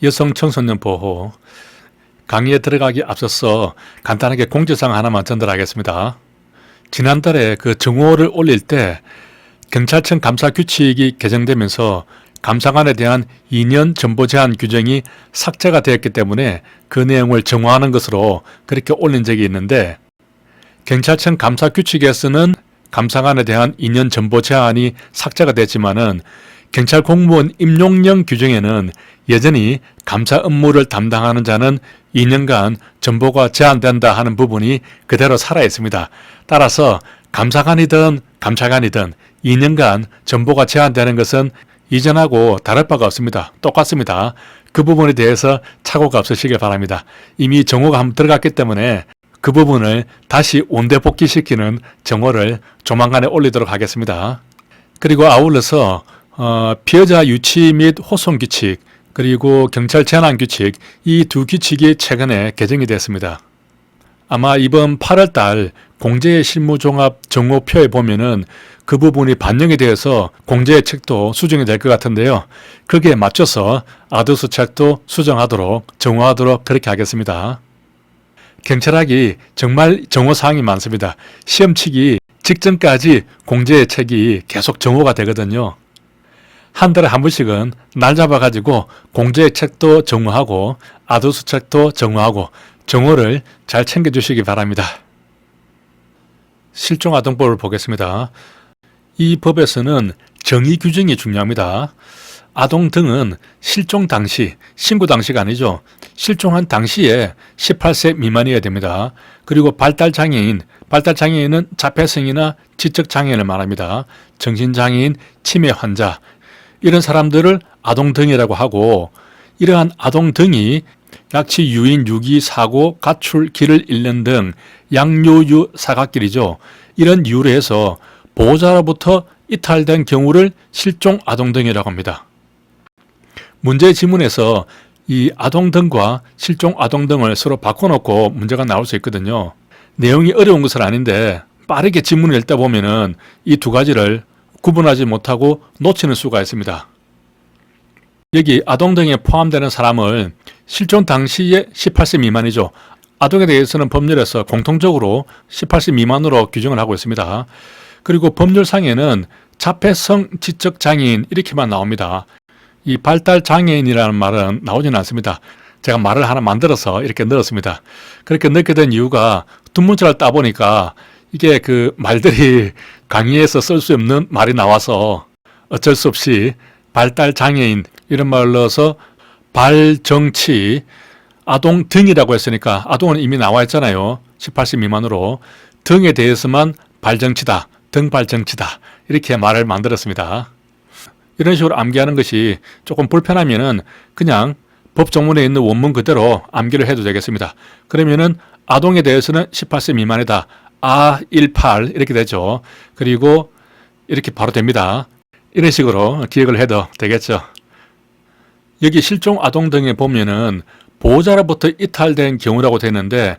여성 청소년 보호. 강의에 들어가기 앞서서 간단하게 공지사항 하나만 전달하겠습니다. 지난달에 그 정오를 올릴 때 경찰청 감사 규칙이 개정되면서 감사관에 대한 2년 전보 제한 규정이 삭제가 되었기 때문에 그 내용을 정화하는 것으로 그렇게 올린 적이 있는데, 경찰청 감사 규칙에서는 감사관에 대한 2년 전보 제한이 삭제가 됐지만은 경찰 공무원 임용령 규정에는 여전히 감사 업무를 담당하는 자는 2년간 전보가 제한된다 하는 부분이 그대로 살아 있습니다. 따라서 감사관이든 감찰관이든 2년간 전보가 제한되는 것은 이전하고 다를 바가 없습니다. 똑같습니다. 그 부분에 대해서 착오가 없으시길 바랍니다. 이미 정오가 한번 들어갔기 때문에 그 부분을 다시 원대 복귀시키는 정오를 조만간에 올리도록 하겠습니다. 그리고 아울러서 피해자 유치 및 호송 규칙, 그리고 경찰 재난 규칙, 이 두 규칙이 최근에 개정이 됐습니다. 아마 이번 8월달 공제의 실무종합 정오표에 보면은 그 부분이 반영이 되어서 공제의 책도 수정이 될 것 같은데요. 거기에 맞춰서 아두수 책도 수정하도록, 정오하도록 그렇게 하겠습니다. 경찰학이 정말 정오사항이 많습니다. 시험 치기 직전까지 공제의 책이 계속 정오가 되거든요. 한 달에 한 번씩은 날 잡아가지고 공제의 책도 정오하고 아두수 책도 정오하고 정오를 잘 챙겨주시기 바랍니다. 실종아동법을 보겠습니다. 이 법에서는 정의 규정이 중요합니다. 아동 등은 실종 당시, 신고 당시가 아니죠. 실종한 당시에 18세 미만이어야 됩니다. 그리고 발달장애인, 발달장애인은 자폐성이나 지적장애인을 말합니다. 정신장애인, 치매 환자, 이런 사람들을 아동 등이라고 하고, 이러한 아동 등이 약치, 유인, 유기, 사고, 가출, 길을 잃는 등 양요유 사각길이죠. 이런 이유로 해서 보호자로부터 이탈된 경우를 실종 아동 등이라고 합니다. 문제 지문에서 이 아동 등과 실종 아동 등을 서로 바꿔놓고 문제가 나올 수 있거든요. 내용이 어려운 것은 아닌데 빠르게 지문을 읽다 보면은 이 두 가지를 구분하지 못하고 놓치는 수가 있습니다. 여기 아동 등에 포함되는 사람을 실종 당시에 18세 미만이죠. 아동에 대해서는 법률에서 공통적으로 18세 미만으로 규정을 하고 있습니다. 그리고 법률상에는 자폐성 지적장애인 이렇게만 나옵니다. 이 발달장애인이라는 말은 나오지는 않습니다. 제가 말을 하나 만들어서 이렇게 넣었습니다. 그렇게 넣게 된 이유가 두 문자를 따보니까 이게 그 말들이 강의에서 쓸 수 없는 말이 나와서 어쩔 수 없이 발달장애인 이런 말을 넣어서 발정치, 아동 등이라고 했으니까 아동은 이미 나와 있잖아요. 18세 미만으로. 등에 대해서만 발정치다, 등발정치다 이렇게 말을 만들었습니다. 이런 식으로 암기하는 것이 조금 불편하면은 그냥 법정문에 있는 원문 그대로 암기를 해도 되겠습니다. 그러면은 아동에 대해서는 18세 미만이다. A18 이렇게 되죠. 그리고 이렇게 바로 됩니다. 이런 식으로 기억을 해도 되겠죠. 여기 실종 아동 등에 보면은 보호자로부터 이탈된 경우라고 되는데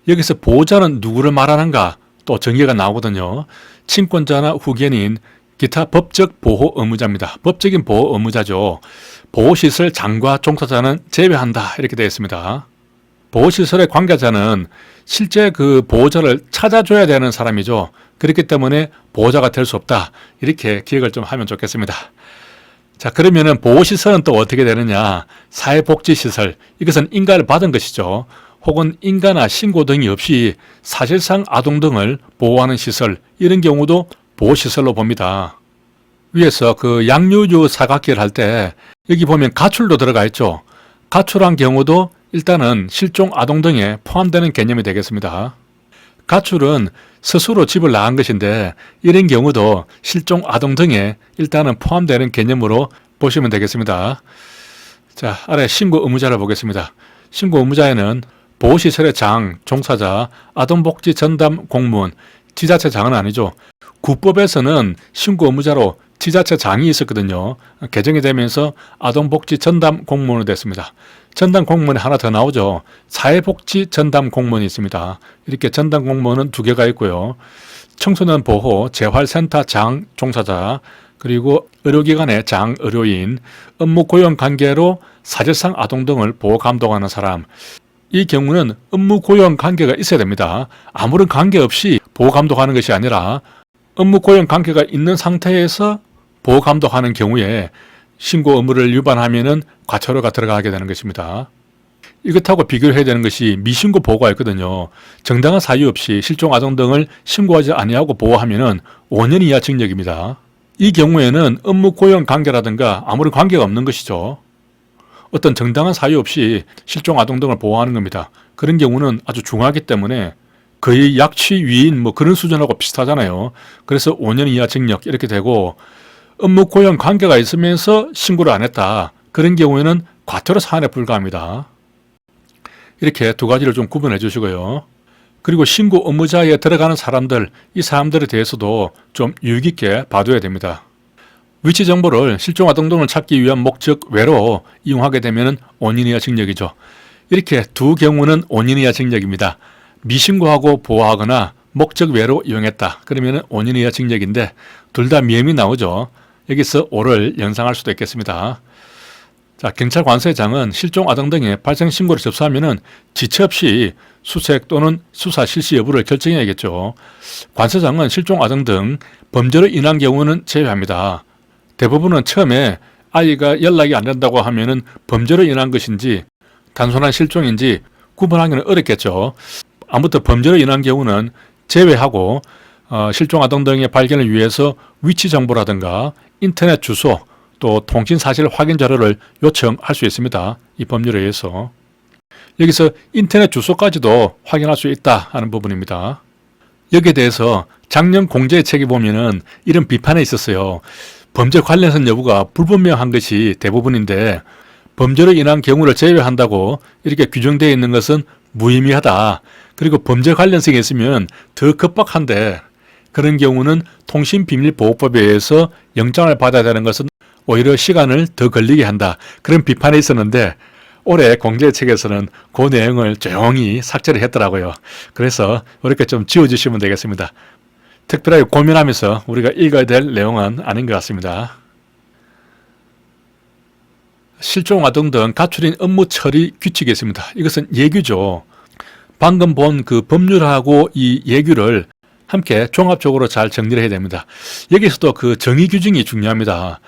여기서 보호자는 누구를 말하는가 또 정의가 나오거든요. 친권자나 후견인, 기타 법적 보호 의무자입니다. 법적인 보호 의무자죠. 보호시설 장과 종사자는 제외한다 이렇게 되어 있습니다. 보호시설의 관계자는 실제 그 보호자를 찾아줘야 되는 사람이죠. 그렇기 때문에 보호자가 될 수 없다. 이렇게 기억을 좀 하면 좋겠습니다. 자, 그러면은 보호시설은 또 어떻게 되느냐. 사회복지시설, 이것은 인가를 받은 것이죠. 혹은 인가나 신고 등이 없이 사실상 아동 등을 보호하는 시설, 이런 경우도 보호시설로 봅니다. 위에서 그 양요유 사각길 할 때 여기 보면 가출도 들어가 있죠. 가출한 경우도 일단은 실종 아동 등에 포함되는 개념이 되겠습니다. 가출은 스스로 집을 나간 것인데 이런 경우도 실종 아동 등에 일단은 포함되는 개념으로 보시면 되겠습니다. 자, 아래 신고 의무자를 보겠습니다. 신고 의무자에는 보호시설의 장, 종사자, 아동복지 전담 공무원, 지자체장은 아니죠. 구법에서는 신고 의무자로 지자체장이 있었거든요. 개정이 되면서 아동복지 전담 공무원으로 됐습니다. 전담 공무원이 하나 더 나오죠. 사회복지 전담 공무원이 있습니다. 이렇게 전담 공무원은 두 개가 있고요. 청소년 보호 재활센터 장 종사자, 그리고 의료기관의 장 의료인, 업무 고용 관계로 사실상 아동 등을 보호 감독하는 사람, 이 경우는 업무 고용 관계가 있어야 됩니다. 아무런 관계 없이 보호 감독하는 것이 아니라 업무 고용 관계가 있는 상태에서 보호 감독하는 경우에 신고 의무를 위반하면은 과태료가 들어가게 되는 것입니다. 이것하고 비교를 해야 되는 것이 미신고 보호가 있거든요. 정당한 사유 없이 실종 아동 등을 신고하지 아니하고 보호하면은 5년 이하 징역입니다. 이 경우에는 업무 고용 관계라든가 아무런 관계가 없는 것이죠. 어떤 정당한 사유 없이 실종 아동 등을 보호하는 겁니다. 그런 경우는 아주 중하기 때문에 거의 약취 위인 뭐 그런 수준하고 비슷하잖아요. 그래서 5년 이하 징역 이렇게 되고, 업무 고용 관계가 있으면서 신고를 안 했다, 그런 경우에는 과태료 사안에 불과합니다. 이렇게 두 가지를 좀 구분해 주시고요. 그리고 신고 의무자에 들어가는 사람들, 이 사람들에 대해서도 좀 유익 있게 봐둬야 됩니다. 위치 정보를 실종 아동 등을 찾기 위한 목적 외로 이용하게 되면 5년 이하 징역이죠. 이렇게 두 경우는 5년 이하 징역입니다. 미신고하고 보호하거나 목적 외로 이용했다, 그러면 5년 이하 징역인데 둘 다 미행이 나오죠. 여기서 5를 연상할 수도 있겠습니다. 자, 경찰 관서장은 실종 아동 등의 발생 신고를 접수하면은 지체 없이 수색 또는 수사 실시 여부를 결정해야겠죠. 관서장은 실종 아동 등 범죄로 인한 경우는 제외합니다. 대부분은 처음에 아이가 연락이 안 된다고 하면은 범죄로 인한 것인지 단순한 실종인지 구분하기는 어렵겠죠. 아무튼 범죄로 인한 경우는 제외하고 실종 아동 등의 발견을 위해서 위치 정보라든가 인터넷 주소 또 통신 사실 확인 자료를 요청할 수 있습니다. 이 법률에 의해서. 여기서 인터넷 주소까지도 확인할 수 있다 하는 부분입니다. 여기에 대해서 작년 공제의 책에 보면은 이런 비판이 있었어요. 범죄 관련성 여부가 불분명한 것이 대부분인데 범죄로 인한 경우를 제외한다고 이렇게 규정되어 있는 것은 무의미하다. 그리고 범죄 관련성이 있으면 더 급박한데 그런 경우는 통신비밀보호법에 의해서 영장을 받아야 되는 것은 오히려 시간을 더 걸리게 한다, 그런 비판이 있었는데 올해 공제책에서는 그 내용을 조용히 삭제를 했더라고요. 그래서 이렇게 좀 지워주시면 되겠습니다. 특별하게 고민하면서 우리가 읽어야 될 내용은 아닌 것 같습니다. 실종 아동 등 가출인 업무 처리 규칙이 있습니다. 이것은 예규죠. 방금 본 그 법률하고 이 예규를 함께 종합적으로 잘 정리를 해야 됩니다. 여기서도 그 정의 규정이 중요합니다.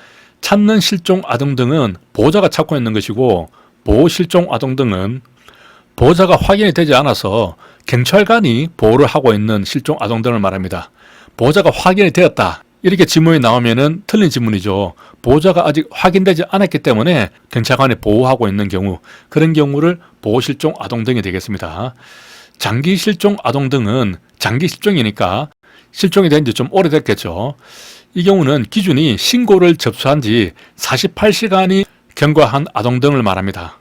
찾는 실종 아동 등은 보호자가 찾고 있는 것이고, 보호 실종 아동 등은 보호자가 확인이 되지 않아서 경찰관이 보호를 하고 있는 실종 아동 등을 말합니다. 보호자가 확인이 되었다, 이렇게 지문이 나오면은 틀린 지문이죠. 보호자가 아직 확인되지 않았기 때문에 경찰관이 보호하고 있는 경우, 그런 경우를 보호 실종 아동 등이 되겠습니다. 장기 실종 아동 등은 장기 실종이니까 실종이 된 지 좀 오래됐겠죠. 이 경우는 기준이 신고를 접수한 지 48시간이 경과한 아동 등을 말합니다.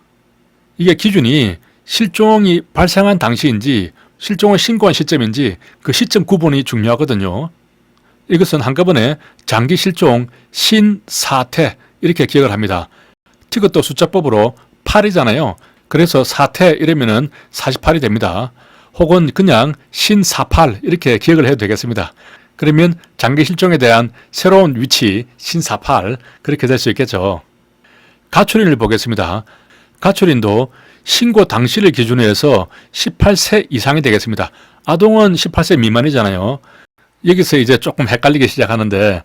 이게 기준이 실종이 발생한 당시인지 실종을 신고한 시점인지 그 시점 구분이 중요하거든요. 이것은 한꺼번에 장기 실종, 신사태 이렇게 기억을 합니다. 이것도 숫자법으로 8이잖아요. 그래서 사태 이러면은 48이 됩니다. 혹은 그냥 신사팔 이렇게 기억을 해도 되겠습니다. 그러면 장기 실종에 대한 새로운 위치 신사팔 그렇게 될 수 있겠죠. 가출인을 보겠습니다. 가출인도 신고 당시를 기준으로 해서 18세 이상이 되겠습니다. 아동은 18세 미만이잖아요. 여기서 이제 조금 헷갈리기 시작하는데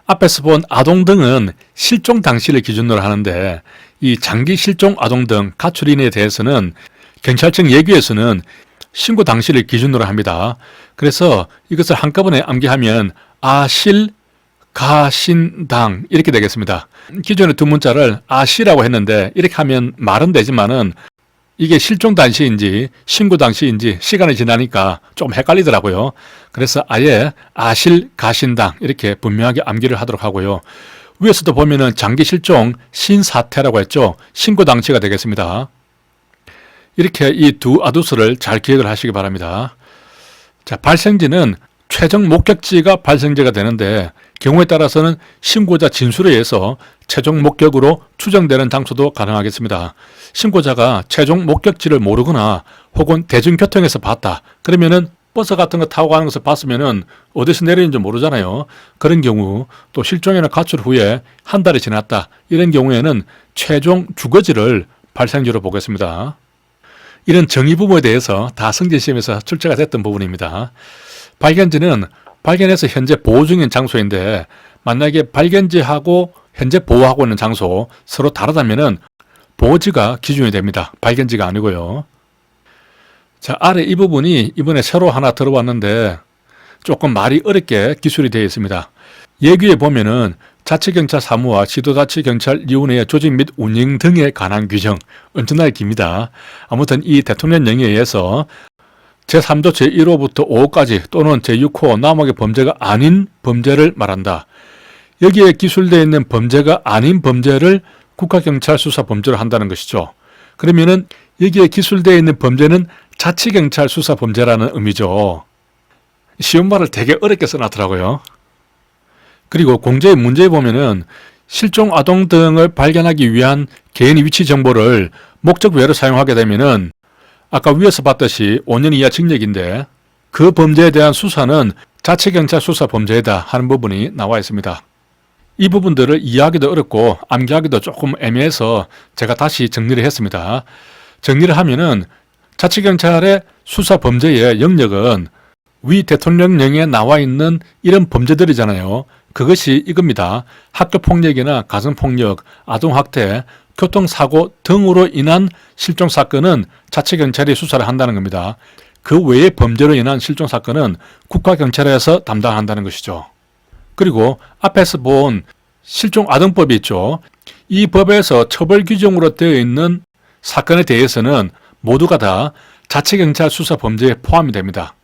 앞에서 본 아동 등은 실종 당시를 기준으로 하는데 이 장기 실종 아동 등 가출인에 대해서는 경찰청 예규에서는 신고 당시를 기준으로 합니다. 그래서 이것을 한꺼번에 암기하면 아실, 가신당 이렇게 되겠습니다. 기존의 두 문자를 아시라고 했는데 이렇게 하면 말은 되지만은 이게 실종 당시인지 신고 당시인지 시간이 지나니까 좀 헷갈리더라고요. 그래서 아예 아실, 가신당 이렇게 분명하게 암기를 하도록 하고요. 위에서도 보면은 장기 실종 신사태라고 했죠. 신고 당시가 되겠습니다. 이렇게 이 두 아두수를 잘 기억을 하시기 바랍니다. 자, 발생지는 최종 목격지가 발생지가 되는데 경우에 따라서는 신고자 진술에 의해서 최종 목격으로 추정되는 장소도 가능하겠습니다. 신고자가 최종 목격지를 모르거나 혹은 대중교통에서 봤다. 그러면은 버스 같은 거 타고 가는 것을 봤으면은 어디서 내리는지 모르잖아요. 그런 경우, 또 실종이나 가출 후에 한 달이 지났다, 이런 경우에는 최종 주거지를 발생지로 보겠습니다. 이런 정의 부분에 대해서 다 성진시험에서 출제가 됐던 부분입니다. 발견지는 발견해서 현재 보호 중인 장소인데, 만약에 발견지하고 현재 보호하고 있는 장소 서로 다르다면은 보호지가 기준이 됩니다. 발견지가 아니고요. 자, 아래 이 부분이 이번에 새로 하나 들어왔는데 조금 말이 어렵게 기술이 되어 있습니다. 예규에 보면은 자치경찰 사무와 지도자치경찰위원회의 조직 및 운영 등에 관한 규정, 엄청나게 깁니다. 아무튼 이 대통령령에 의해서 제3조 제1호부터 5호까지 또는 제6호 남목의 범죄가 아닌 범죄를 말한다. 여기에 기술되어 있는 범죄가 아닌 범죄를 국가경찰 수사 범죄로 한다는 것이죠. 그러면은 여기에 기술되어 있는 범죄는 자치경찰 수사 범죄라는 의미죠. 쉬운 말을 되게 어렵게 써놨더라고요. 그리고 공제의 문제에 보면은 실종 아동 등을 발견하기 위한 개인의 위치 정보를 목적 외로 사용하게 되면은 아까 위에서 봤듯이 5년 이하 징역인데, 그 범죄에 대한 수사는 자치경찰 수사 범죄이다 하는 부분이 나와 있습니다. 이 부분들을 이해하기도 어렵고 암기하기도 조금 애매해서 제가 다시 정리를 했습니다. 정리를 하면은 자치경찰의 수사 범죄의 영역은 위 대통령령에 나와 있는 이런 범죄들이잖아요. 그것이 이겁니다. 학교폭력이나 가정폭력, 아동학대, 교통사고 등으로 인한 실종사건은 자치경찰이 수사를 한다는 겁니다. 그 외의 범죄로 인한 실종사건은 국가경찰에서 담당한다는 것이죠. 그리고 앞에서 본 실종아동법이 있죠. 이 법에서 처벌 규정으로 되어 있는 사건에 대해서는 모두가 다 자치경찰 수사 범죄에 포함이 됩니다.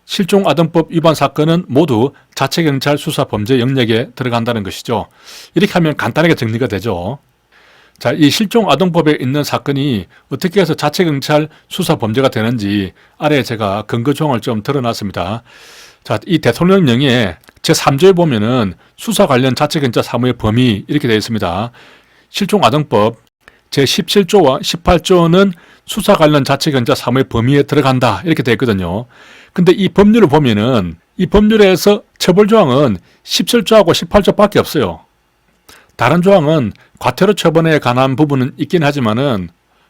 실종아동법 위반 사건은 모두 자치경찰 수사 범죄 영역에 들어간다는 것이죠. 이렇게 하면 간단하게 정리가 되죠. 자, 이 실종아동법에 있는 사건이 어떻게 해서 자치경찰 수사 범죄가 되는지 아래에 제가 근거 조항을 좀 드러놨습니다. 자, 이 대통령령에 제3조에 보면은 수사 관련 자치경찰 사무의 범위 이렇게 되어 있습니다. 실종아동법 제17조와 18조는 수사 관련 자치경찰 사무의 범위에 들어간다 이렇게 되어 있거든요. 근데 이 법률을 보면은 이 법률에서 처벌조항은 17조하고 18조밖에 없어요. 다른 조항은 과태료 처분에 관한 부분은 있긴 하지만은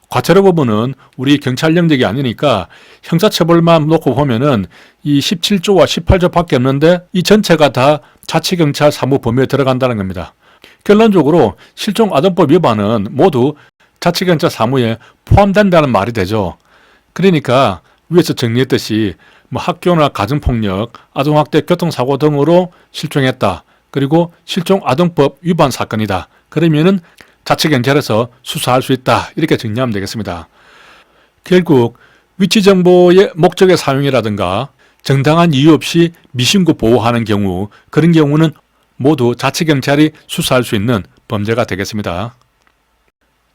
과태료 부분은 우리 경찰 영역이 아니니까 형사처벌만 놓고 보면은 이 17조와 18조밖에 없는데 이 전체가 다 자치경찰 사무 범위에 들어간다는 겁니다. 결론적으로 실종아동법 위반은 모두 자치경찰 사무에 포함된다는 말이 되죠. 그러니까 위에서 정리했듯이 뭐 학교나 가정폭력, 아동학대, 교통사고 등으로 실종했다. 그리고 실종아동법 위반 사건이다. 그러면은 자치경찰에서 수사할 수 있다. 이렇게 정리하면 되겠습니다. 결국 위치정보의 목적의 사용이라든가 정당한 이유 없이 미신고 보호하는 경우, 그런 경우는 모두 자치경찰이 수사할 수 있는 범죄가 되겠습니다.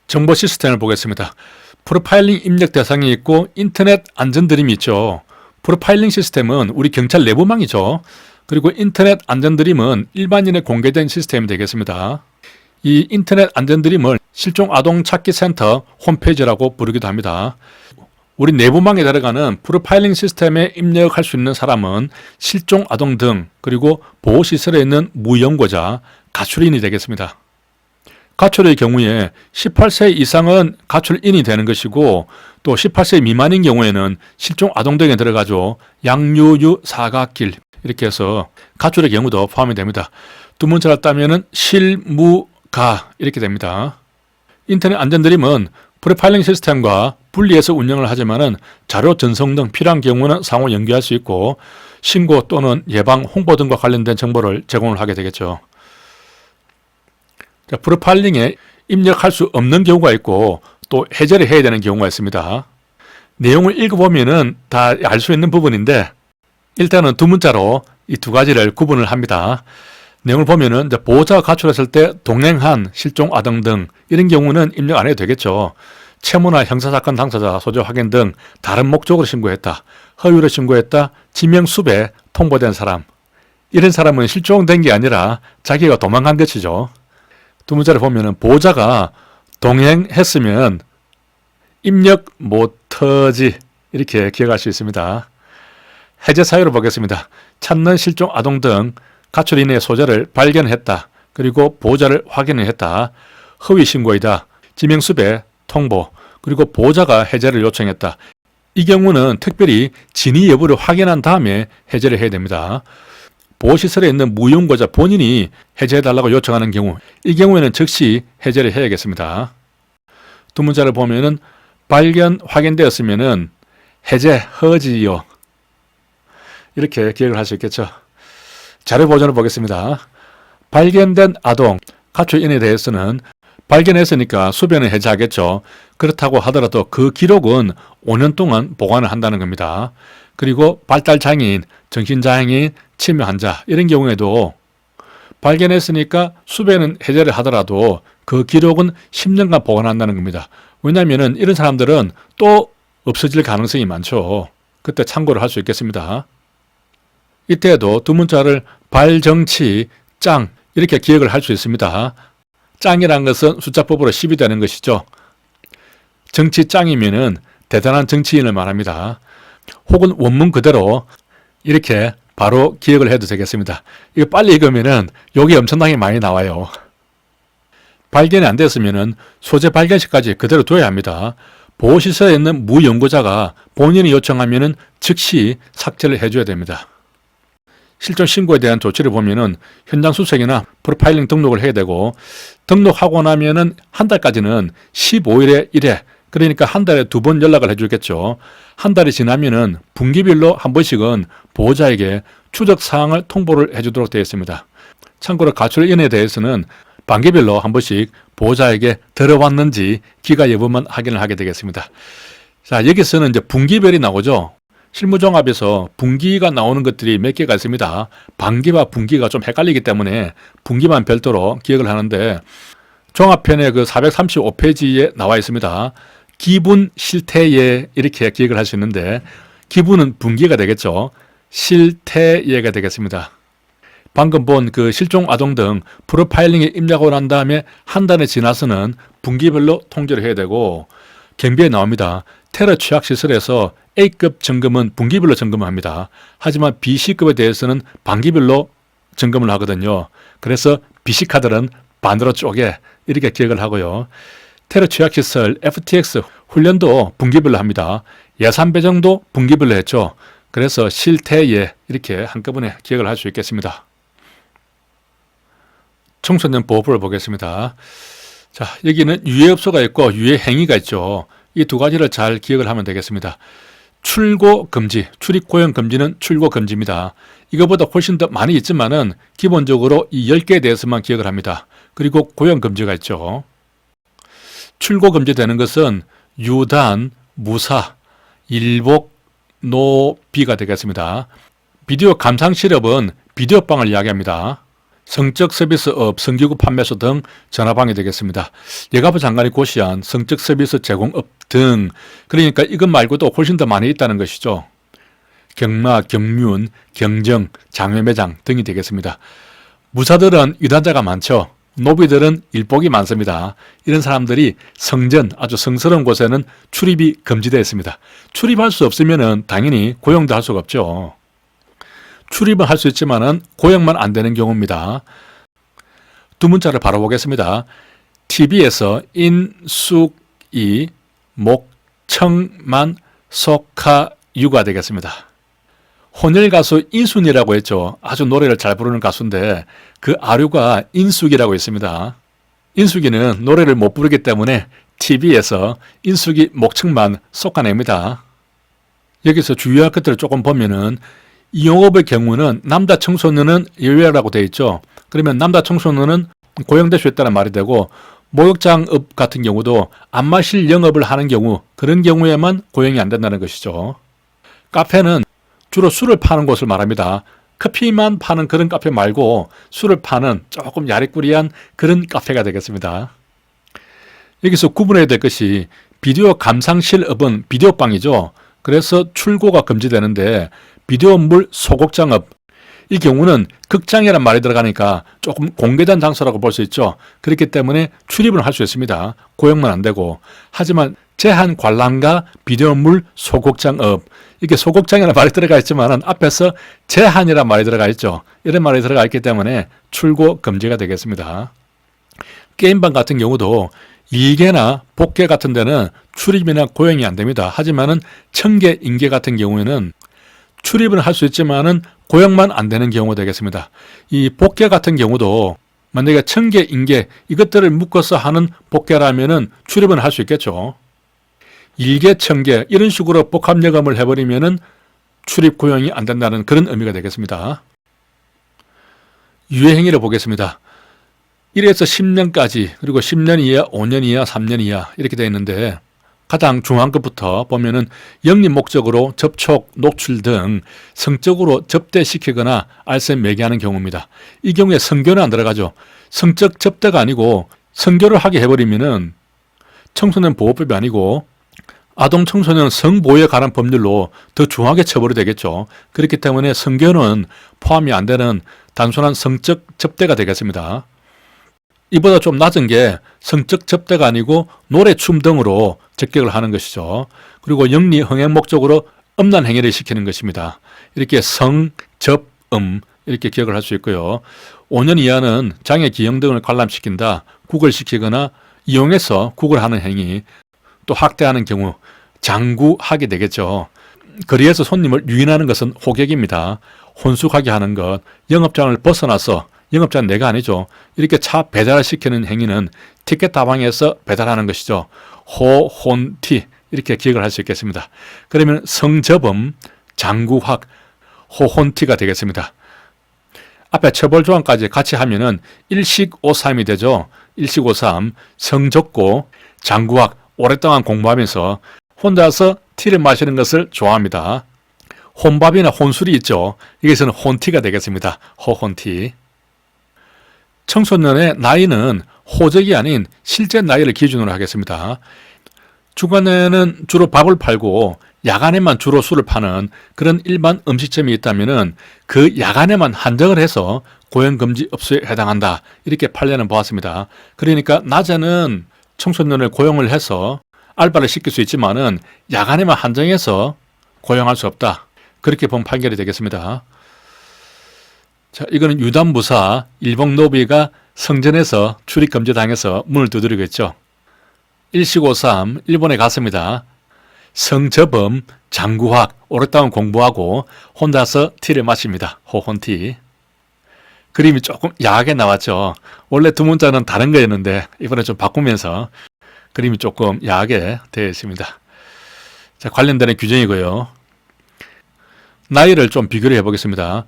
정보 시스템을 보겠습니다. 프로파일링 입력 대상이 있고 인터넷 안전드림이 있죠. 프로파일링 시스템은 우리 경찰 내부망이죠. 그리고 인터넷 안전드림은 일반인에 공개된 시스템이 되겠습니다. 이 인터넷 안전드림을 실종아동찾기센터 홈페이지라고 부르기도 합니다. 우리 내부망에 들어가는 프로파일링 시스템에 입력할 수 있는 사람은 실종아동 등, 그리고 보호시설에 있는 무연고자, 가출인이 되겠습니다. 가출의 경우에 18세 이상은 가출인이 되는 것이고, 또 18세 미만인 경우에는 실종아동 등에 들어가죠. 양유유 사각길 이렇게 해서 가출의 경우도 포함이 됩니다. 두 문자를 따면은 실무가 이렇게 됩니다. 인터넷 안전드림은 프로파일링 시스템과 분리해서 운영을 하지만은 자료 전송 등 필요한 경우는 상호 연계할 수 있고, 신고 또는 예방, 홍보 등과 관련된 정보를 제공을 하게 되겠죠. 자, 프로파일링에 입력할 수 없는 경우가 있고 또 해제를 해야 되는 경우가 있습니다. 내용을 읽어보면은 다 알 수 있는 부분인데 일단은 두 문자로 이 두 가지를 구분을 합니다. 내용을 보면은 이제 보호자가 가출했을 때 동행한 실종 아동 등 이런 경우는 입력 안 해도 되겠죠. 채무나 형사사건 당사자 소재 확인 등 다른 목적으로 신고했다, 허위로 신고했다, 지명수배 통보된 사람, 이런 사람은 실종된 게 아니라 자기가 도망간 것이죠. 두 문자를 보면은 보호자가 동행했으면 입력 못하지 이렇게 기억할 수 있습니다. 해제 사유를 보겠습니다. 찾는 실종 아동 등 가출 인의 소재를 발견했다. 그리고 보호자를 확인했다. 허위 신고이다. 지명수배, 통보, 그리고 보호자가 해제를 요청했다. 이 경우는 특별히 진위 여부를 확인한 다음에 해제를 해야 됩니다. 보호시설에 있는 무용고자 본인이 해제해달라고 요청하는 경우, 이 경우에는 즉시 해제를 해야겠습니다. 두 문자를 보면은 발견 확인되었으면은 해제 허지요. 이렇게 기억을 할 수 있겠죠. 자료 버전을 보겠습니다. 발견된 아동, 가출인에 대해서는 발견했으니까 수배는 해제하겠죠. 그렇다고 하더라도 그 기록은 5년 동안 보관을 한다는 겁니다. 그리고 발달장애인, 정신장애인, 치매 환자 이런 경우에도 발견했으니까 수배는 해제를 하더라도 그 기록은 10년간 보관한다는 겁니다. 왜냐하면 이런 사람들은 또 없어질 가능성이 많죠. 그때 참고를 할 수 있겠습니다. 이때에도 두 문자를 발정치, 짱 이렇게 기억을 할 수 있습니다. 짱이란 것은 숫자법으로 10이 되는 것이죠. 정치 짱이면은 대단한 정치인을 말합니다. 혹은 원문 그대로 이렇게 바로 기억을 해도 되겠습니다. 이거 빨리 읽으면은 욕이 엄청나게 많이 나와요. 발견이 안 됐으면은 소재 발견 시까지 그대로 둬야 합니다. 보호시설에 있는 무연고자가 본인이 요청하면은 즉시 삭제를 해줘야 됩니다. 실종 신고에 대한 조치를 보면은 현장 수색이나 프로파일링 등록을 해야 되고, 등록하고 나면은 한 달까지는 15일에 1회, 그러니까 한 달에 2번 연락을 해주겠죠. 한 달이 지나면은 분기별로 한 번씩은 보호자에게 추적 사항을 통보를 해주도록 되어 있습니다. 참고로 가출인에 대해서는 반기별로 한 번씩 보호자에게 들어왔는지 기가 여부만 확인을 하게 되겠습니다. 자, 여기서는 이제 분기별이 나오죠. 실무종합에서 분기가 나오는 것들이 몇 개가 있습니다. 반기와 분기가 좀 헷갈리기 때문에 분기만 별도로 기억을 하는데, 종합편의 그 435페이지에 나와 있습니다. 기분 실태예 이렇게 기억을 할 수 있는데, 기분은 분기가 되겠죠. 실태예가 되겠습니다. 방금 본 그 실종 아동 등 프로파일링에 입력하고 난 다음에 한 달이 지나서는 분기별로 통지를 해야 되고, 경비에 나옵니다. 테러 취약시설에서 A급 점검은 분기별로 점검을 합니다. 하지만 BC급에 대해서는 반기별로 점검을 하거든요. 그래서 BC카드는 반으로 쪼개 이렇게 기억을 하고요. 테러 취약시설 FTX 훈련도 분기별로 합니다. 예산 배정도 분기별로 했죠. 그래서 실태예 이렇게 한꺼번에 기억을 할 수 있겠습니다. 청소년 보호법을 보겠습니다. 자, 여기는 유해업소가 있고 유해행위가 있죠. 이 두 가지를 잘 기억을 하면 되겠습니다. 출고 금지, 출입 고용 금지는 출고 금지입니다. 이거보다 훨씬 더 많이 있지만은 기본적으로 이 10개에 대해서만 기억을 합니다. 그리고 고용 금지가 있죠. 출고 금지되는 것은 유단, 무사, 일복, 노비가 되겠습니다. 비디오 감상 실업은 비디오방을 이야기합니다. 성적 서비스업, 성기구 판매소 등 전화방이 되겠습니다. 여가부 장관이 고시한 성적 서비스 제공업 등, 그러니까 이것 말고도 훨씬 더 많이 있다는 것이죠. 경마, 경륜, 경정, 장외매장 등이 되겠습니다. 무사들은 유단자가 많죠. 노비들은 일복이 많습니다. 이런 사람들이 성전, 아주 성스러운 곳에는 출입이 금지되어 있습니다. 출입할 수 없으면 당연히 고용도 할 수가 없죠. 출입은 할 수 있지만은 고용만 안 되는 경우입니다. 두 문자를 바로 보겠습니다. TV에서 인숙이 목청만 속하유가 되겠습니다. 혼혈 가수 인순이라고 했죠. 아주 노래를 잘 부르는 가수인데 그 아류가 인숙이라고 있습니다. 인숙이는 노래를 못 부르기 때문에 TV에서 인숙이 목청만 솎아냅니다. 여기서 주의할 것들을 조금 보면은 이 용업의 경우는 남자 청소년은 예외라고 되어 있죠. 그러면 남자 청소년은 고용될 수 있다는 말이 되고, 목욕장업 같은 경우도 안마실 영업을 하는 경우, 그런 경우에만 고용이 안 된다는 것이죠. 카페는 주로 술을 파는 곳을 말합니다. 커피만 파는 그런 카페 말고 술을 파는 조금 야리꾸리한 그런 카페가 되겠습니다. 여기서 구분해야 될 것이 비디오 감상실업은 비디오방이죠. 그래서 출고가 금지되는데 비디오물 소극장업, 이 경우는 극장이란 말이 들어가니까 조금 공개된 장소라고 볼 수 있죠. 그렇기 때문에 출입은 할 수 있습니다. 고용만 안 되고. 하지만 제한 관람가 비디오물 소극장업, 이게 소극장이라는 말이 들어가 있지만 앞에서 제한이라는 말이 들어가 있죠. 이런 말이 들어가 있기 때문에 출고 금지가 되겠습니다. 게임방 같은 경우도 2개나 복개 같은 데는 출입이나 고용이 안 됩니다. 하지만은 청계, 인계 같은 경우에는 출입은 할 수 있지만은 고용만 안 되는 경우가 되겠습니다. 이 복개 같은 경우도 만약에 청계, 인계 이것들을 묶어서 하는 복개라면은 출입은 할 수 있겠죠. 일개, 청계 이런 식으로 복합여금을 해버리면은 출입 고용이 안 된다는 그런 의미가 되겠습니다. 유예행위를 보겠습니다. 1에서 10년까지 그리고 10년 이하, 5년 이하, 3년 이하 이렇게 되어 있는데 가장 중요한 것부터 보면은 영리 목적으로 접촉, 노출 등 성적으로 접대시키거나 알선 매개하는 경우입니다. 이 경우에 성교는 안 들어가죠. 성적 접대가 아니고 성교를 하게 해버리면은 청소년 보호법이 아니고 아동 청소년 성보호에 관한 법률로 더 중하게 처벌이 되겠죠. 그렇기 때문에 성교는 포함이 안 되는 단순한 성적 접대가 되겠습니다. 이보다 좀 낮은 게 성적 접대가 아니고 노래, 춤 등으로 적격을 하는 것이죠. 그리고 영리, 흥행 목적으로 음란 행위를 시키는 것입니다. 이렇게 성, 접, 이렇게 기억을 할 수 있고요. 5년 이하는 장애, 기형 등을 관람시킨다, 구걸시키거나 이용해서 구걸하는 행위, 또 학대하는 경우 장구하게 되겠죠. 거리에서 손님을 유인하는 것은 호객입니다. 혼숙하게 하는 것, 영업장을 벗어나서 영업자는 내가 아니죠. 이렇게 차 배달을 시키는 행위는 티켓 다방에서 배달하는 것이죠. 호혼티 이렇게 기억을 할 수 있겠습니다. 그러면 성접음, 장구학, 호혼티가 되겠습니다. 앞에 처벌조항까지 같이 하면은 일식오삼이 되죠. 일식오삼, 성접고, 장구학 오랫동안 공부하면서 혼자서 티를 마시는 것을 좋아합니다. 혼밥이나 혼술이 있죠. 여기서는 혼티가 되겠습니다. 호혼티. 청소년의 나이는 호적이 아닌 실제 나이를 기준으로 하겠습니다. 주간에는 주로 밥을 팔고 야간에만 주로 술을 파는 그런 일반 음식점이 있다면 그 야간에만 한정을 해서 고용금지 업소에 해당한다. 이렇게 판례는 보았습니다. 그러니까 낮에는 청소년을 고용을 해서 알바를 시킬 수 있지만은 야간에만 한정해서 고용할 수 없다. 그렇게 본 판결이 되겠습니다. 자, 이거는 유담무사 일봉노비가 성전에서 출입 금지당해서 문을 두드리고 있죠. 일식오삼 일본에 갔습니다. 성접음, 장구학 오랫동안 공부하고 혼자서 티를 마십니다. 호혼티. 그림이 조금 야하게 나왔죠. 원래 두 문자는 다른 거였는데 이번에 좀 바꾸면서 그림이 조금 야하게 되어 있습니다. 자, 관련되는 규정이고요. 나이를 좀 비교를 해보겠습니다.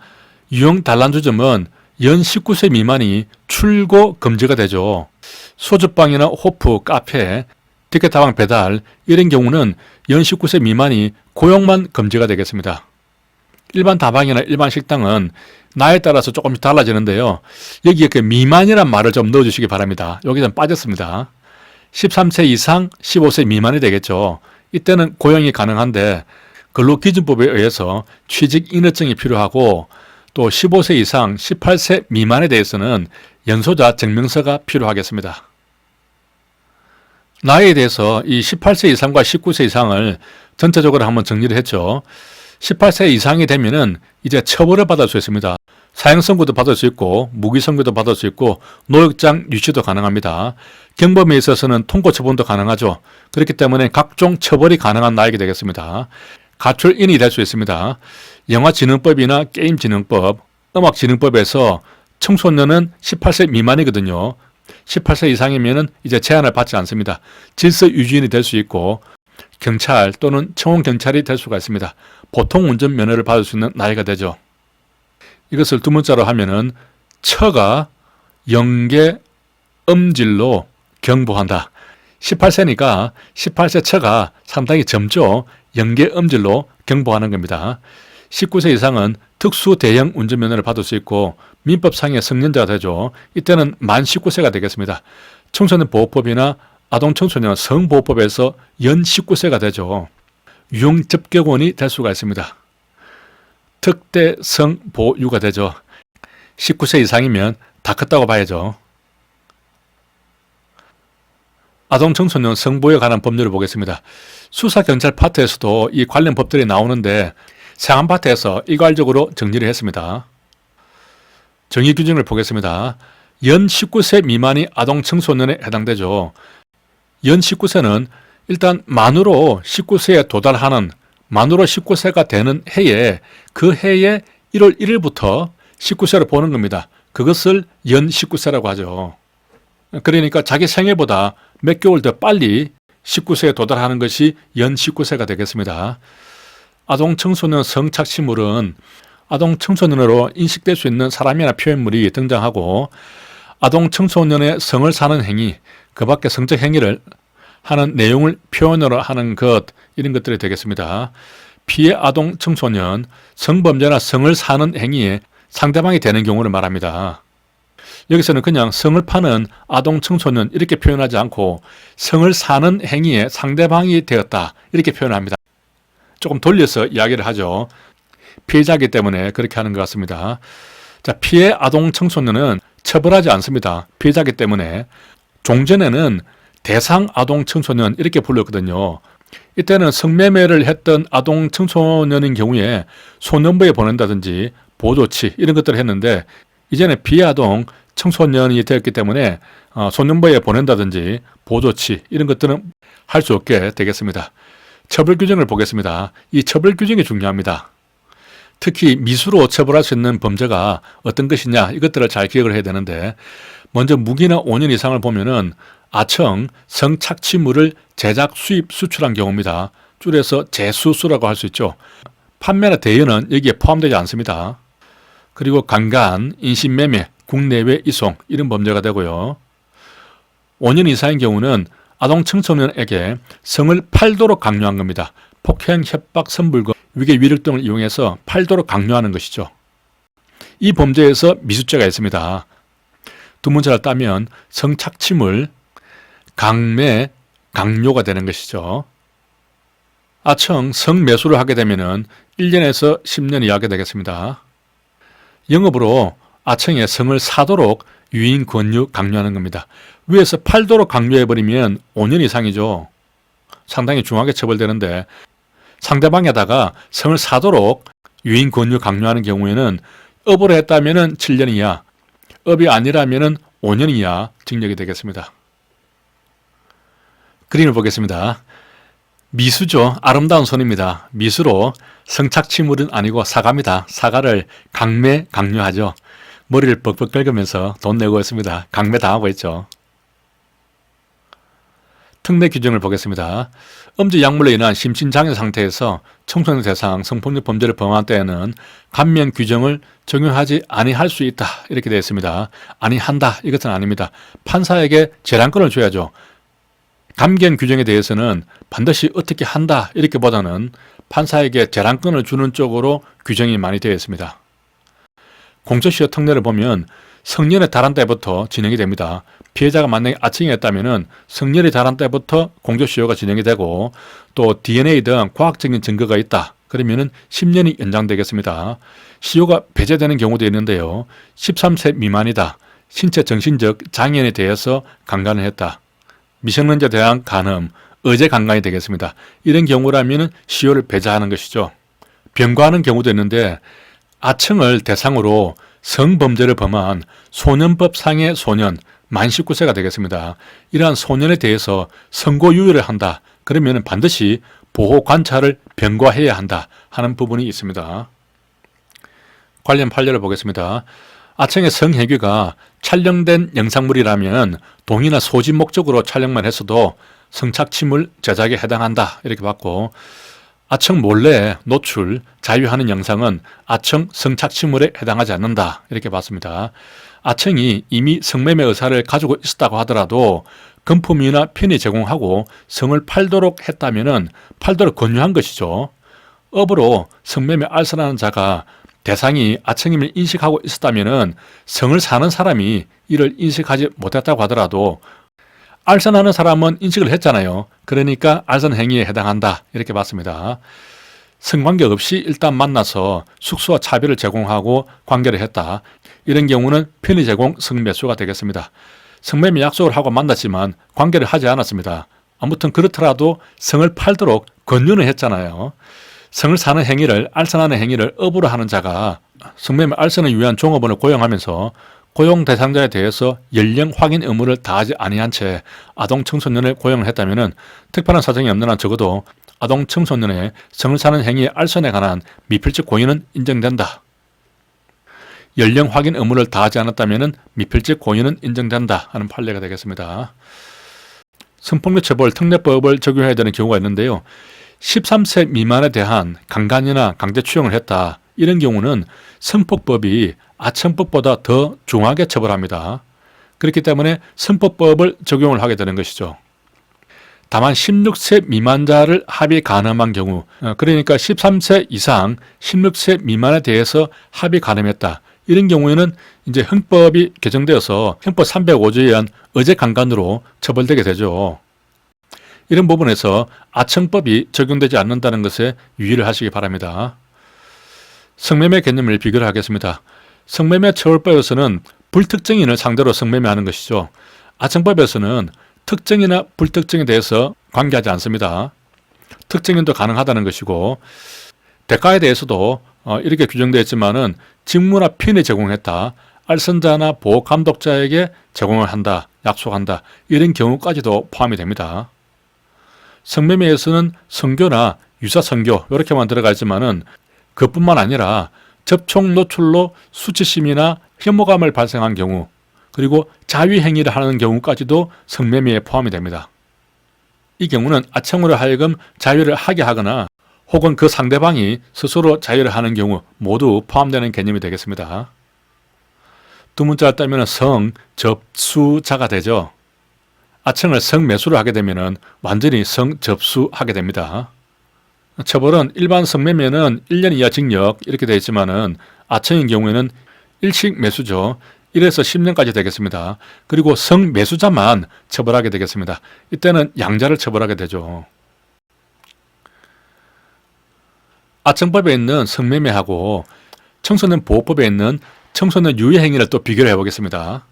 유형 단란주점은 연 19세 미만이 출고 금지가 되죠. 소주방이나 호프, 카페, 티켓다방 배달 이런 경우는 연 19세 미만이 고용만 금지가 되겠습니다. 일반 다방이나 일반 식당은 나이에 따라서 조금씩 달라지는데요. 여기에 그 미만이란 말을 좀 넣어주시기 바랍니다. 여기서는 빠졌습니다. 13세 이상 15세 미만이 되겠죠. 이때는 고용이 가능한데 근로기준법에 의해서 취직인허증이 필요하고 또 15세 이상 18세 미만에 대해서는 연소자 증명서가 필요하겠습니다. 나이에 대해서 이 18세 이상과 19세 이상을 전체적으로 한번 정리를 했죠. 18세 이상이 되면은 이제 처벌을 받을 수 있습니다. 사형선고도 받을 수 있고 무기선고도 받을 수 있고 노역장 유치도 가능합니다. 경범에 있어서는 통고처분도 가능하죠. 그렇기 때문에 각종 처벌이 가능한 나이가 되겠습니다. 가출인이 될 수 있습니다. 영화진흥법이나 게임진흥법, 음악진흥법에서 청소년은 18세 미만이거든요. 18세 이상이면 이제 제한을 받지 않습니다. 질서 유지인이 될 수 있고 경찰 또는 청원경찰이 될 수가 있습니다. 보통 운전 면허를 받을 수 있는 나이가 되죠. 이것을 두 문자로 하면은 처가 영계 음질로 경보한다. 18세니까 18세 처가 상당히 젊죠. 영계 음질로 경보하는 겁니다. 19세 이상은 특수 대형 운전면허를 받을 수 있고 민법상의 성년자가 되죠. 이때는 만 19세가 되겠습니다. 청소년보호법이나 아동청소년 성보호법에서 연 19세가 되죠. 유형접격원이 될 수가 있습니다. 특대 성보유가 되죠. 19세 이상이면 다 컸다고 봐야죠. 아동 청소년 성보유에 관한 법률을 보겠습니다. 수사경찰 파트에서도 이 관련 법들이 나오는데 세안 파트에서 일괄적으로 정리를 했습니다. 정의 규정을 보겠습니다. 연 19세 미만이 아동 청소년에 해당되죠. 연 19세는 일단 만으로 19세에 도달하는, 만으로 19세가 되는 해에, 그 해에 1월 1일부터 19세로 보는 겁니다. 그것을 연 19세라고 하죠. 그러니까 자기 생애보다 몇 개월 더 빨리 19세에 도달하는 것이 연 19세가 되겠습니다. 아동 청소년 성착취물은 아동 청소년으로 인식될 수 있는 사람이나 표현물이 등장하고 아동 청소년의 성을 사는 행위, 그 밖에 성적 행위를 하는 내용을 표현으로 하는 것, 이런 것들이 되겠습니다. 피해 아동 청소년, 성범죄나 성을 사는 행위에 상대방이 되는 경우를 말합니다. 여기서는 그냥 성을 파는 아동 청소년 이렇게 표현하지 않고 성을 사는 행위에 상대방이 되었다 이렇게 표현합니다. 조금 돌려서 이야기를 하죠. 피해자이기 때문에 그렇게 하는 것 같습니다. 자, 피해 아동 청소년은 처벌하지 않습니다. 피해자이기 때문에. 종전에는 대상 아동 청소년 이렇게 불렀거든요. 이때는 성매매를 했던 아동 청소년인 경우에 소년부에 보낸다든지 보조치 이런 것들을 했는데 이제는 비아동 청소년이 되었기 때문에 소년부에 보낸다든지 보조치 이런 것들은 할 수 없게 되겠습니다. 처벌 규정을 보겠습니다. 이 처벌 규정이 중요합니다. 특히 미수로 처벌할 수 있는 범죄가 어떤 것이냐 이것들을 잘 기억을 해야 되는데 먼저 무기나 5년 이상을 보면은 아청 성착취물을 제작, 수입, 수출한 경우입니다. 줄여서 제수수라고 할 수 있죠. 판매나 대여는 여기에 포함되지 않습니다. 그리고 강간, 인신매매, 국내외 이송 이런 범죄가 되고요. 5년 이상인 경우는 아동 청소년에게 성을 팔도록 강요한 겁니다. 폭행, 협박, 선불금, 위계, 위력 등을 이용해서 팔도록 강요하는 것이죠. 이 범죄에서 미수죄가 있습니다. 두 문제를 따면 성착취물, 강매, 강요가 되는 것이죠. 아청 성매수를 하게 되면 1년에서 10년 이하게 되겠습니다. 영업으로 아청의 성을 사도록 유인, 권유, 강요하는 겁니다. 위에서 팔도록 강요해버리면 5년 이상이죠. 상당히 중하게 처벌되는데 상대방에다가 성을 사도록 유인, 권유, 강요하는 경우에는 업으로 했다면 7년 이하, 업이 아니라면 5년 이하 징역이 되겠습니다. 그림을 보겠습니다. 미수죠. 아름다운 손입니다. 미수로 성착취물은 아니고 사과입니다. 사과를 강매, 강요하죠. 머리를 벅벅 긁으면서 돈 내고 있습니다. 강매 당하고 있죠. 특례 규정을 보겠습니다. 음주 약물로 인한 심신장애 상태에서 청소년 대상 성폭력 범죄를 범한 때에는 감면 규정을 적용하지 아니할 수 있다. 이렇게 되어 있습니다. 아니한다. 이것은 아닙니다. 판사에게 재량권을 줘야죠. 감견 규정에 대해서는 반드시 어떻게 한다 이렇게 보다는 판사에게 재량권을 주는 쪽으로 규정이 많이 되어 있습니다. 공소시효 특례를 보면 성년에 달한 때부터 진행이 됩니다. 피해자가 만약에 아청이었다면 성년이 달한 때부터 공소시효가 진행이 되고 또 DNA 등 과학적인 증거가 있다. 그러면 10년이 연장되겠습니다. 시효가 배제되는 경우도 있는데요. 13세 미만이다. 신체 정신적 장애인에 대해서 강간을 했다. 미성년자에 대한 간음, 의제 강간이 되겠습니다. 이런 경우라면 시효를 배제하는 것이죠. 병과하는 경우도 있는데 아청을 대상으로 성범죄를 범한 소년법상의 소년, 만 19세가 되겠습니다. 이러한 소년에 대해서 선고유예를 한다. 그러면 반드시 보호 관찰을 병과해야 한다 하는 부분이 있습니다. 관련 판례를 보겠습니다. 아청의 성행위가 촬영된 영상물이라면 동의나 소지 목적으로 촬영만 했어도 성착취물 제작에 해당한다 이렇게 봤고 아청 몰래 노출, 자유하는 영상은 아청 성착취물에 해당하지 않는다 이렇게 봤습니다. 아청이 이미 성매매 의사를 가지고 있었다고 하더라도 금품이나 편의 제공하고 성을 팔도록 했다면 팔도록 권유한 것이죠. 업으로 성매매 알선하는 자가 대상이 아청임을 인식하고 있었다면 성을 사는 사람이 이를 인식하지 못했다고 하더라도 알선하는 사람은 인식을 했잖아요. 그러니까 알선 행위에 해당한다 이렇게 봤습니다. 성관계 없이 일단 만나서 숙소와 차비를 제공하고 관계를 했다. 이런 경우는 편의 제공 성매수가 되겠습니다. 성매매 약속을 하고 만났지만 관계를 하지 않았습니다. 아무튼 그렇더라도 성을 팔도록 권유는 했잖아요. 성을 사는 행위를, 알선하는 행위를 업으로 하는 자가 성매매 알선을 위한 종업원을 고용하면서 고용 대상자에 대해서 연령 확인 의무를 다하지 아니한 채 아동 청소년을 고용을 했다면 특별한 사정이 없는 한 적어도 아동 청소년의 성을 사는 행위의 알선에 관한 미필적 고의는 인정된다. 연령 확인 의무를 다하지 않았다면 미필적 고의는 인정된다 하는 판례가 되겠습니다. 성폭력 처벌 특례법을 적용해야 되는 경우가 있는데요. 13세 미만에 대한 강간이나 강제 추행을 했다. 이런 경우는 성폭법이 아청법보다 더 중하게 처벌합니다. 그렇기 때문에 성폭법을 적용을 하게 되는 것이죠. 다만 16세 미만자를 합의 가늠한 경우, 그러니까 13세 이상 16세 미만에 대해서 합의 가늠했다. 이런 경우에는 이제 형법이 개정되어서 형법 305조에 의한 의제 강간으로 처벌되게 되죠. 이런 부분에서 아청법이 적용되지 않는다는 것에 유의를 하시기 바랍니다. 성매매 개념을 비교를 하겠습니다. 성매매 처벌법에서는 불특정인을 상대로 성매매하는 것이죠. 아청법에서는 특정이나 불특정에 대해서 관계하지 않습니다. 특정인도 가능하다는 것이고 대가에 대해서도 이렇게 규정되어 있지만은 직무나 편의 제공했다. 알선자나 보호감독자에게 제공을 한다. 약속한다. 이런 경우까지도 포함이 됩니다. 성매매에서는 성교나 유사성교 이렇게만 들어가 있지만은 그뿐만 아니라 접촉 노출로 수치심이나 혐오감을 발생한 경우 그리고 자위행위를 하는 경우까지도 성매매에 포함이 됩니다. 이 경우는 아청으로 하여금 자위를 하게 하거나 혹은 그 상대방이 스스로 자위를 하는 경우 모두 포함되는 개념이 되겠습니다. 두 문자를 따면 성접수자가 되죠. 아청을 성매수를 하게 되면 완전히 성접수하게 됩니다. 처벌은 일반 성매매는 1년 이하 징역 이렇게 되어 있지만은 아청인 경우에는 일식 매수죠. 1에서 10년까지 되겠습니다. 그리고 성매수자만 처벌하게 되겠습니다. 이때는 양자를 처벌하게 되죠. 아청법에 있는 성매매하고 청소년 보호법에 있는 청소년 유해 행위를 또 비교를 해보겠습니다.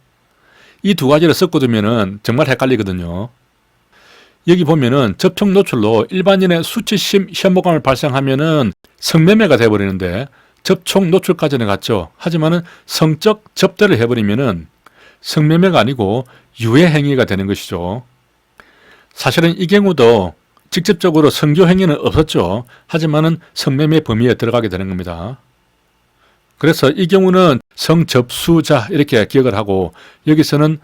이 두 가지를 섞어두면 정말 헷갈리거든요. 여기 보면은 접촉 노출로 일반인의 수치심, 혐오감을 발생하면은 성매매가 돼버리는데 접촉 노출까지는 갔죠. 하지만은 성적 접대를 해버리면은 성매매가 아니고 유해 행위가 되는 것이죠. 사실은 이 경우도 직접적으로 성교 행위는 없었죠. 하지만은 성매매 범위에 들어가게 되는 겁니다. 그래서 이 경우는 성접수자 이렇게 기억을 하고 여기서는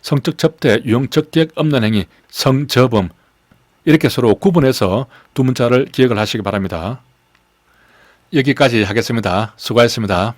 성적 접대, 유형적격 없는 행위, 성저범 이렇게 서로 구분해서 두 문자를 기억을 하시기 바랍니다. 여기까지 하겠습니다. 수고하셨습니다.